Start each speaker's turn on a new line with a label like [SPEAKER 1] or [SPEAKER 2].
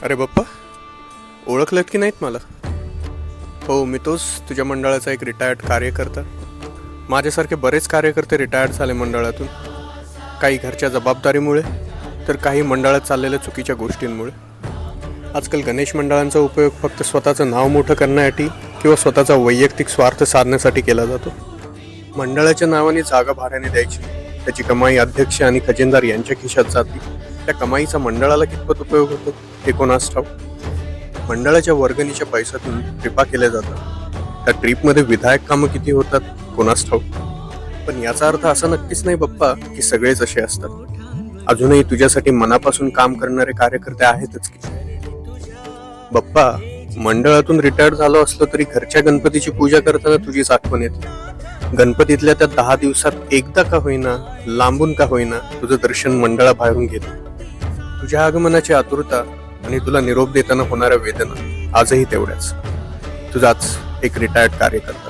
[SPEAKER 1] अरे बाप्पा, ओळखलं की नाहीत मला? हो, मी तोच तुझ्या मंडळाचा एक रिटायर्ड कार्यकर्ता. माझ्यासारखे बरेच कार्यकर्ते रिटायर्ड झाले मंडळातून, काही घरच्या जबाबदारीमुळे, तर काही मंडळात चाललेल्या चुकीच्या गोष्टींमुळे. आजकाल गणेश मंडळांचा उपयोग फक्त स्वतःचं नाव मोठं करण्यासाठी किंवा स्वतःचा वैयक्तिक स्वार्थ साधण्यासाठी केला जातो. मंडळाच्या नावाने जागा भाड्याने द्यायची, त्याची कमाई अध्यक्ष आणि खजिनदार यांच्या खिशात जाते. त्या कमाईचा मंडळाला कितपत उपयोग होतो हे कोणास ठाऊक. मंडळाच्या वर्गणीच्या पैशातून ट्रिपा केल्या जातात, त्या ट्रिपमध्ये विधायक कामं किती होतात कोणास ठाऊक. पण याचा अर्थ असा नक्कीच नाही बाप्पा की सगळेच असे असतात. अजूनही तुझ्यासाठी मनापासून काम करणारे कार्यकर्ते आहेतच की. बाप्पा, मंडळातून रिटायर्ड झालो असलो तरी घरच्या गणपतीची पूजा करताना तुझीच आठवण येते. गणपतीतल्या त्या 10 दिवसात एकदा का होईना, लांबून का होईना, तुझं दर्शन मंडळाबाहेरून घेतो. तुझ्या आगमनाची आतुरता आणि तुला निरोप देताना होणाऱ्या वेदना आजही तेवढ्याच. तुझाच एक रिटायर्ड कार्यकर्ता.